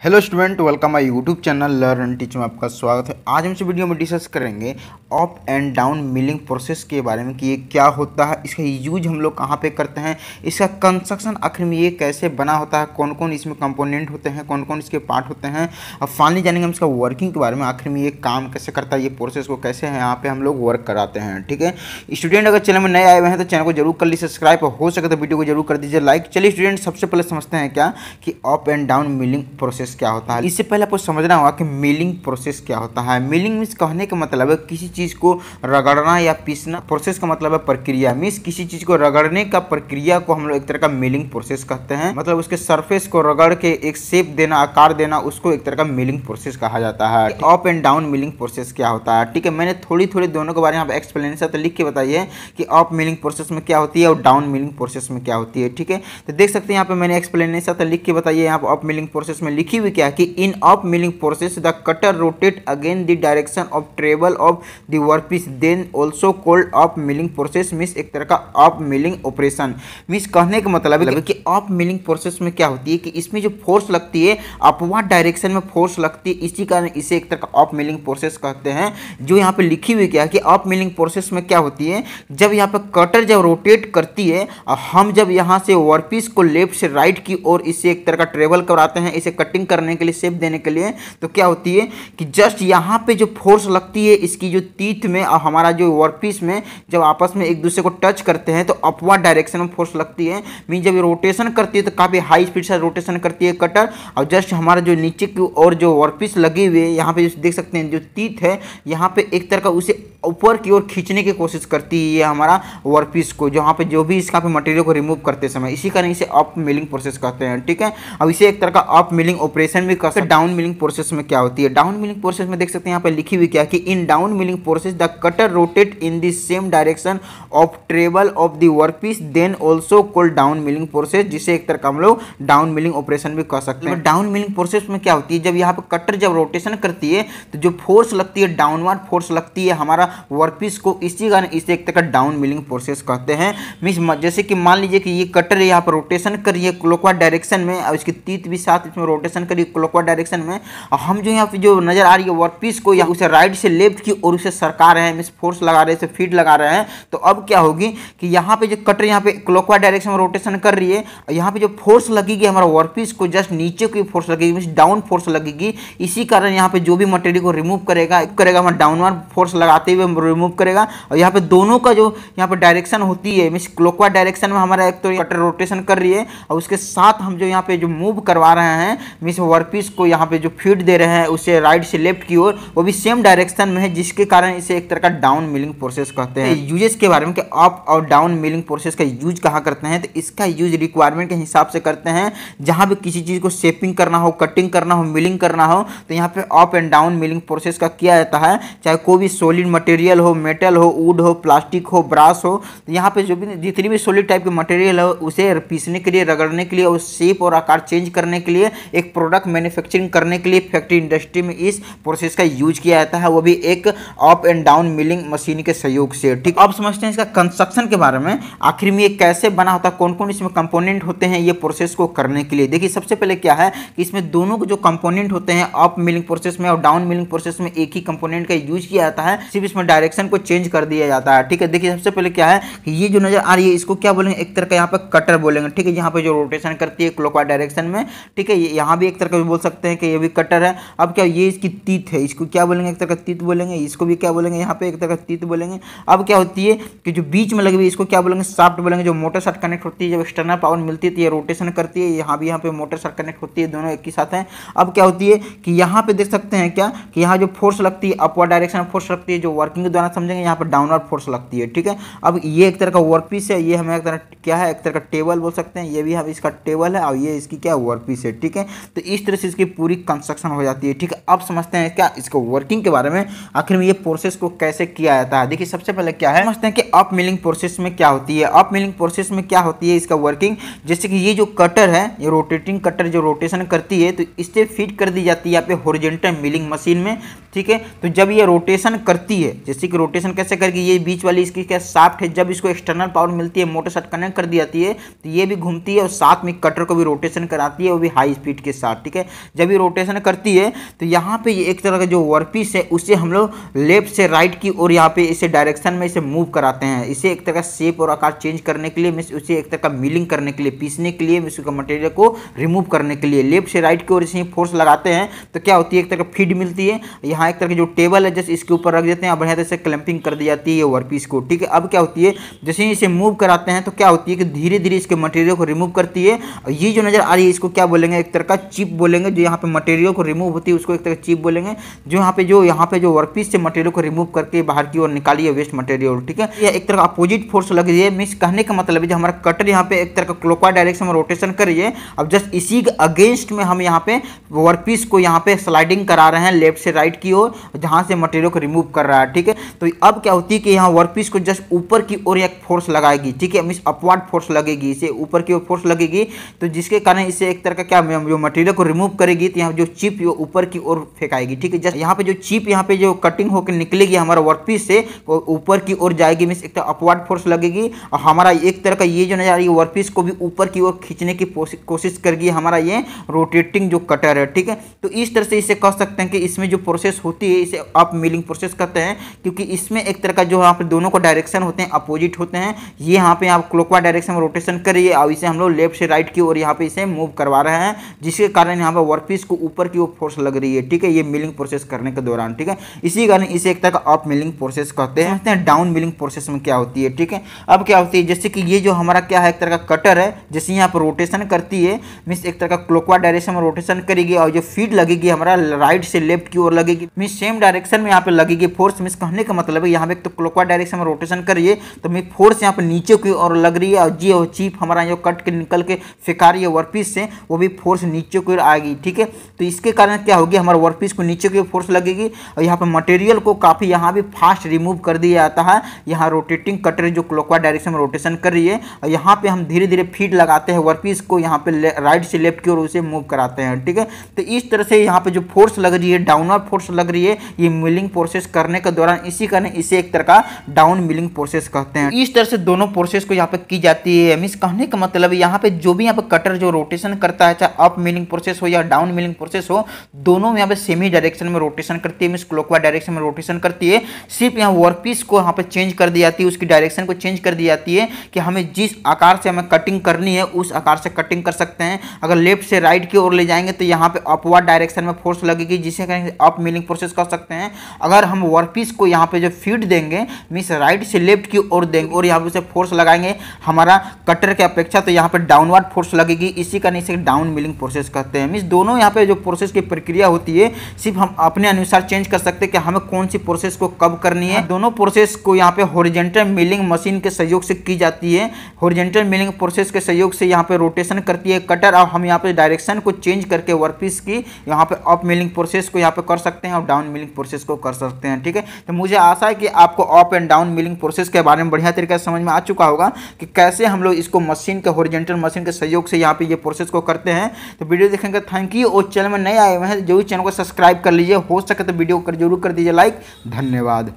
Hello student, welcome my YouTube channel learn and teach में आपका स्वागत है। आज हम इस वीडियो में डिस्कस करेंगे up and down milling process के बारे में कि ये क्या होता है, इसका यूज हम लोग कहाँ पे करते हैं, इसका कंस्ट्रक्शन आखिर में ये कैसे बना होता है, कौन कौन इसमें कंपोनेंट होते हैं, कौन कौन इसके पार्ट होते हैं। अब फाइनली जानेंगे हम इसका वर्किंग के बारे में, आखिर में ये काम कैसे करता है, ये प्रोसेस को कैसे है यहाँ पे हम लोग वर्क कराते हैं। ठीक है स्टूडेंट, अगर चैनल में नए आए हुए हैं तो चैनल को जरूर कर लीजिए सब्सक्राइब, हो सके तो वीडियो को जरूर कर दीजिए लाइक। चलिए स्टूडेंट, सबसे पहले समझते हैं क्या कि up and down milling process क्या होता है। इससे पहले आपको समझना होगा कि मिलिंग प्रोसेस क्या होता है। मिलिंग मीन्स कहने का मतलब है किसी चीज को रगड़ना या पीसना। प्रोसेस का मतलब है प्रक्रिया, मीन्स किसी चीज को रगड़ने का प्रक्रिया को हम लोग एक तरह का मिलिंग प्रोसेस कहते हैं। मतलब उसके सरफेस को रगड़ के एक शेप देना, आकार देना, उसको एक तरह का मिलिंग प्रोसेस कहा जाता है। Up and down milling process क्या होता है, ठीक है। मैंने थोड़ी थोड़ी दोनों के बारे में एक्सप्लेनेशन तो लिख के बताइए कि अप मिलिंग प्रोसेस में क्या होती है और डाउन मिलिंग प्रोसेस में क्या होती है। ठीक है, तो देख सकते हैं यहाँ पे मैंने एक्सप्लेनेशन तो लिख के बताइए। यहाँ पे अप मिलिंग प्रोसेस में लिखी हुई क्या कि in up milling process the cutter rotate again the direction of travel of the workpiece, then also called up milling process. Means एक तरह का अप मिलिंग ऑपरेशन। मीन्स कहने का मतलब है कि अप मिलिंग प्रोसेस में क्या होती है कि इसमें जो फोर्स लगती है अपवर्ड डायरेक्शन में फोर्स लगती है, इसी कारण इसे एक तरह का अप मिलिंग प्रोसेस कहते हैं। जो यहाँ पे लिखी हुई क्या है कि अप मिलिंग प्रोसेस में क्या होती है, जब यहाँ पे कटर जब रोटेट करती है और हम जब यहाँ से वर्कपीस को लेफ्ट से राइट की ओर इसे एक तरह का ट्रेवल कराते हैं, इसे कटिंग करने के लिए, शेप देने के लिए, तो क्या होती है कि जस्ट यहाँ पे जो फोर्स लगती है इसकी जो टीथ में और हमारा जो वर्कपीस में जब आपस में एक दूसरे को टच करते हैं तो अपवर्ड डायरेक्शन में फोर्स लगती है। मीन जब ये रोटेशन करती है तो काफ़ी हाई स्पीड से रोटेशन करती है कटर, और जस्ट हमारा जो नीचे की ओर जो वर्कपीस लगे हुए यहाँ पे देख सकते हैं जो टीथ है, यहाँ पे एक तरह का उसे ऊपर की ओर खींचने की कोशिश करती है ये हमारा वर्कपीस को, जहाँ पे जो भी इसका पे मटेरियल को रिमूव करते समय, इसी कारण इसे अप मिलिंग प्रोसेस कहते हैं। ठीक है, अब इसे एक तरह का अप मिलिंग ऑपरेशन भी कहते हैं। डाउन मिलिंग प्रोसेस में क्या होती है, डाउन मिलिंग प्रोसेस में देख सकते हैं यहाँ पे लिखी हुई क्या कि in down milling process the cutter rotate in the same direction of travel of the workpiece, then also called down milling process, जिसे एक तरह का हम लोग डाउन मिलिंग ऑपरेशन भी कह सकते हैं। डाउन मिलिंग प्रोसेस में क्या होती है, जब यहाँ पे कटर जब रोटेशन करती है तो जो फोर्स लगती है डाउनवर्ड फोर्स लगती है हमारा वर्कपीस को, इसी कारण इसे एक तरह का डाउन मिलिंग प्रोसेस कहते हैं। मीन्स जैसे कि मान लीजिए कि ये कटर यहाँ पर रोटेशन कर रही है क्लॉकवाइज डायरेक्शन में और इसकी तीत भी साथ इसमें रोटेशन करी क्लॉकवाइज डायरेक्शन में, और हम जो यहाँ पे जो नजर आ रही है वर्कपीस को, या उसे राइट से लेफ्ट की और उसे सरका रहे हैं, मीन्स फोर्स लगा रहे हैं, इसे फीड लगा रहे हैं, तो अब क्या होगी कि यहाँ पे जो कटर यहाँ पे क्लॉकवाइज डायरेक्शन में रोटेशन कर रही है, और यहाँ पे जो फोर्स लगेगी हमारा वर्कपीस को, जस्ट नीचे की फोर्स लगेगी, मीन्स डाउन फोर्स लगेगी। इसी कारण यहाँ पे जो भी मटेरियल को रिमूव करेगा हमारा डाउनवर्ड फोर्स लगाते हुए रिमूव करेगा। और यहाँ पे दोनों का जो यहाँ पे डायरेक्शन होती है, मीन्स क्लॉकवाइज डायरेक्शन में हमारा एक तो कटर रोटेशन कर रही है, और उसके साथ हम जो यहाँ पे जो मूव करवा रहे हैं मीन्स वर्कपीस को यहाँ पे जो फीड दे रहे हैं उसे राइट से लेफ्ट की ओर, वो भी सेम डायरेक्शन में है, जिसके कारण इसे एक तरह का डाउन मिलिंग प्रोसेस कहते हैं। यूजेस के बारे में कि अप और डाउन मिलिंग प्रोसेस का यूज कहाँ करते हैं, तो इसका यूज रिक्वायरमेंट के हिसाब से करते हैं। जहाँ भी किसी चीज़ को शेपिंग करना हो, कटिंग करना हो, मिलिंग करना हो, तो यहाँ पे up and down milling process का किया जाता है। चाहे कोई भी सॉलिड मटेरियल हो, मेटल हो, वुड हो, प्लास्टिक हो, ब्रास हो, तो यहाँ पे जो भी जितनी भी सॉलिड टाइप के मटेरियल हो उसे पीसने के लिए, रगड़ने के लिए, उस शेप और आकार चेंज करने के लिए, एक प्रोडक्ट मैन्युफैक्चरिंग करने के लिए फैक्ट्री इंडस्ट्री में इस प्रोसेस का यूज किया जाता है, वो भी एक up and down milling machine के सहयोग से। ठीक, अब समझते हैं इसका कंस्ट्रक्शन के बारे में, आखिर में ये कैसे बना होता है, कौन कौन इसमें कंपोनेंट होते हैं ये प्रोसेस को करने के लिए। देखिए सबसे पहले क्या है कि इसमें दोनों के जो कंपोनेंट होते हैं अप मिलिंग प्रोसेस में और डाउन मिलिंग प्रोसेस में एक ही कंपोनेंट का यूज किया जाता है, सिर्फ इसमें डायरेक्शन को चेंज कर दिया जाता है। ठीक है, देखिए सबसे पहले क्या है कि ये जो नजर आ रही है इसको क्या बोलेंगे, एक तरह का यहाँ पे कटर बोलेंगे। ठीक है, यहाँ पे जो रोटेशन करती है क्लॉकवाइज डायरेक्शन में, ठीक है, यहाँ भी एक तरह का बोल सकते हैं कि ये भी कटर है। अब क्या ये इसकी तीत है, इसको क्या बोलेंगे, एक तरह का तीत बोलेंगे, इसको भी क्या बोलेंगे, यहाँ पे एक तरह का तीत बोलेंगे। अब क्या होती है कि जो बीच में लगी हुई इसको क्या बोलेंगे, शाफ्ट बोलेंगे। जो मोटर साथ कनेक्ट होती है, जब एक्सटर्नल पावर मिलती है तो ये रोटेशन करती है, यहाँ भी यहाँ पे मोटर साथ कनेक्ट होती है, दोनों एक ही साथ हैं। अब क्या होती है कि यहाँ पे देख सकते हैं क्या कि यहाँ जो फोर्स लगती है अपवर्ड डायरेक्शन में फोर्स लगती है, जो वर्किंग के द्वारा समझेंगे, यहाँ पर डाउनवर्ड फोर्स लगती है। ठीक है, अब ये एक तरह का वर्कपीस है, ये हमें एक तरह क्या है, एक तरह का टेबल बोल सकते हैं, ये भी हम इसका टेबल है, और ये इसकी क्या वर्कपीस है। ठीक है, तो इस तरह से इसकी पूरी कंस्ट्रक्शन हो जाती है। ठीक है, अब समझते हैं क्या इसको वर्किंग के बारे में, आखिर में ये प्रोसेस को कैसे किया जाता है। देखिए सबसे पहले क्या है, समझते हैं कि अप मिलिंग प्रोसेस में क्या होती है। अप मिलिंग प्रोसेस में क्या होती है इसका वर्किंग, जैसे कि ये जो कटर है, ये रोटेटिंग कटर जो रोटेशन करती है, तो इससे फीड कर दी जाती है यहाँ पे हॉरिजॉन्टल मिलिंग मशीन में। ठीक है, तो जब ये रोटेशन करती है, जैसे कि रोटेशन कैसे करके, ये बीच वाली इसकी क्या शाफ्ट है, जब इसको एक्सटर्नल पावर मिलती है, मोटर साथ कनेक्ट कर दी जाती है, तो ये भी घूमती है और साथ में कटर को भी रोटेशन कराती है, वो भी हाई स्पीड के साथ। साथ, ठीक है। जब ये रोटेशन करती है तो यहाँ पे ये एक तरह का जो वर्कपीस है उसे हम लोग लेफ्ट से राइट की और यहाँ पे इसे डायरेक्शन में इसे मूव कराते हैं। इसे एक तरह का शेप और आकार चेंज करने के लिए, मीन्स उसे एक तरह का मिलिंग करने के लिए, पीसने के लिए, मीन्स उसका मटेरियल को रिमूव करने के लिए लेफ्ट से राइट की ओर इसे फोर्स लगाते हैं तो क्या होती है, एक तरह का फीड मिलती है। यहाँ एक तरह की जो टेबल है जैसे इसके ऊपर रख देते हैं, बढ़िया तरह से क्लैंपिंग कर दी जाती है वर्कपीस को, ठीक है। अब क्या होती है, जैसे ही इसे मूव कराते हैं तो क्या होती है कि धीरे धीरे इसके मटेरियल को रिमूव करती है। और ये जो नजर आ रही है इसको क्या बोलेंगे, एक तरह का चिप बोलेंगे। जो यहाँ पे मटेरियल को रिमूव होती है उसको एक तरह का चिप बोलेंगे। जो यहाँ पे जो वर्कपीस से मटेरियल को रिमूव करके बाहर की ओर निकाली है वेस्ट मटेरियल, ठीक है। यह एक तरह का अपोजिट फोर्स लग रही है। मीन्स कहने का मतलब है जो हमारा कटर यहाँ पे एक तरह का क्लॉकवाइज डायरेक्शन में रोटेशन कर रही है। अब जस्ट इसी के अगेंस्ट में हम यहाँ पे वर्कपीस को यहाँ पे स्लाइडिंग करा रहे हैं लेफ्ट से राइट की ओर, जहाँ से मटेरियल को रिमूव कर रहा है, ठीक है। तो अब क्या होती है कि यहाँ वर्कपीस को जस्ट ऊपर की ओर एक फोर्स लगाएगी, ठीक है। मीन्स अपवर्ड फोर्स लगेगी, इसे ऊपर की ओर फोर्स लगेगी, तो जिसके कारण इसे एक तरह का क्या जो मटेरियल को रिमूव करेगी तो यहाँ जो चिप ऊपर की ओर फेंकाएगी, ठीक है। जस्ट यहाँ पे जो चिप यहाँ पे जो कटिंग होकर निकलेगी हमारा वर्कपीस से वो ऊपर की ओर जाएगी। मीन्स एक तरह अपवर्ड फोर्स लगेगी और हमारा एक तरह का ये जो नजर आ रही है वर्कपीस को भी ऊपर की ओर खींचने की कोशिश करेगी हमारा ये रोटेटिंग जो कटर है, ठीक है। तो इस तरह से इसे कह सकते हैं कि इसमें जो प्रोसेस होती है इसे अप मिलिंग प्रोसेस कहते हैं, क्योंकि इसमें एक तरह का जो यहाँ पे दोनों को डायरेक्शन होते हैं अपोजिट होते हैं। ये यहाँ पे आप क्लॉकवाइज डायरेक्शन में रोटेशन करिए और इसे हम लोग लेफ्ट से राइट की ओर यहाँ पे इसे मूव करवा रहे हैं, जिसके कारण यहाँ पे वर्कपीस को ऊपर की ओर फोर्स लग रही है, ठीक है। ये मिलिंग प्रोसेस करने के दौरान, ठीक है। इसी कारण इसे एक तरह का अप मिलिंग प्रोसेस कहते हैं। डाउन मिलिंग प्रोसेस में क्या होती है, ठीक है। अब क्या होती है, जैसे कि ये जो हमारा क्या है एक तरह का कटर है, जैसे यहाँ पर रोटेशन करती है, मीन्स एक तरह का क्लॉकवाइज डायरेक्शन में रोटेशन करेगी और जो फीड लगेगी हमारा राइट से लेफ्ट की ओर लगेगी, मीन्स सेम डायरेक्शन में यहाँ पे लगेगी फोर्स। मीन्स कहने का मतलब है यहाँ पे तो क्लॉकवाइज डायरेक्शन में रोटेशन करिए तो मीन्स फोर्स यहाँ पे नीचे की ओर लग रही है और जी चिप हमारा जो कट के निकल के फेंका रही है वर्कपीस से वो भी फोर्स नीचे की ओर आएगी, ठीक है। तो इसके कारण क्या होगी, हमारे वर्कपीस को नीचे की ओर फोर्स लगेगी और यहाँ पे मटेरियल को काफी यहाँ भी फास्ट रिमूव कर दिया जाता है। यहाँ रोटेटिंग कटर जो क्लॉकवाइज डायरेक्शन में रोटेशन कर रही है और यहाँ पे हम धीरे धीरे फीड लगाते हैं वर्कपीस को, यहाँ पे राइट से लेफ्ट की ओर उसे मूव कराते हैं, ठीक है। तो इस तरह से यहाँ पे जो फोर्स लग रही है डाउनवर्ड फोर्स लग रही है ये मिलिंग प्रोसेस करने के दौरान, इसी कारण इसे एक तरह का डाउन मिलिंग प्रोसेस कहते हैं। इस तरह से दोनों प्रोसेस को यहाँ पे की जाती है। मीन्स कहने का मतलब है यहाँ पे जो भी यहाँ पे कटर जो रोटेशन करता है, चाहे अप मिलिंग प्रोसेस हो या डाउन मिलिंग प्रोसेस हो, दोनों में यहाँ पे सेम ही डायरेक्शन में रोटेशन करती है। मीन्स क्लॉकवाइज डायरेक्शन में रोटेशन करती है। सिर्फ यहाँ वर्कपीस को यहाँ पे चेंज कर दी जाती है, उसकी डायरेक्शन को चेंज कर दी जाती है कि हमें जिस आकार से हमें कटिंग करनी है उस आकार से कटिंग कर सकते हैं। अगर लेफ्ट से राइट की ओर ले जाएंगे तो यहाँ पे अपवर्ड डायरेक्शन में फोर्स लगेगी, जिसे कहेंगे अप मिलिंग प्रोसेस कर सकते हैं। अगर हम वर्कपीस को यहाँ पे जो फीड देंगे मीन्स राइट से लेफ्ट की ओर देंगे और यहाँ पे से फोर्स लगाएंगे हमारा कटर के अपेक्षा, तो यहाँ पे डाउनवर्ड फोर्स लगेगी, इसी कारण इसे डाउन मिलिंग प्रोसेस कहते हैं। मीन्स दोनों यहाँ पे जो प्रोसेस की प्रक्रिया होती है सिर्फ हम अपने अनुसार चेंज कर सकते हैं कि हमें कौन सी प्रोसेस को कब करनी है। दोनों प्रोसेस को यहाँ पे हॉरिजॉन्टल मिलिंग मशीन के सहयोग से की जाती है। हॉरिजॉन्टल मिलिंग प्रोसेस के सहयोग से यहाँ पे रोटेशन करती है कटर और हम यहाँ पे डायरेक्शन को चेंज करके वर्कपीस की यहाँ पे अप मिलिंग प्रोसेस को यहाँ पे कर सकते हैं और डाउन मिलिंग प्रोसेस को कर सकते हैं, ठीक है। तो मुझे आशा है कि आपको up and down milling process के बारे में बढ़िया तरीके से समझ में आ चुका होगा कि कैसे हम लोग इसको मशीन के हॉरिजॉन्टल मशीन के सहयोग से यहाँ पे ये प्रोसेस को करते हैं। तो वीडियो देखेंगे, थैंक यू। और चैनल में नए आए हुए हैं जरूर चैनल को सब्सक्राइब कर लीजिए, हो सके तो वीडियो को जरूर कर दीजिए लाइक। धन्यवाद।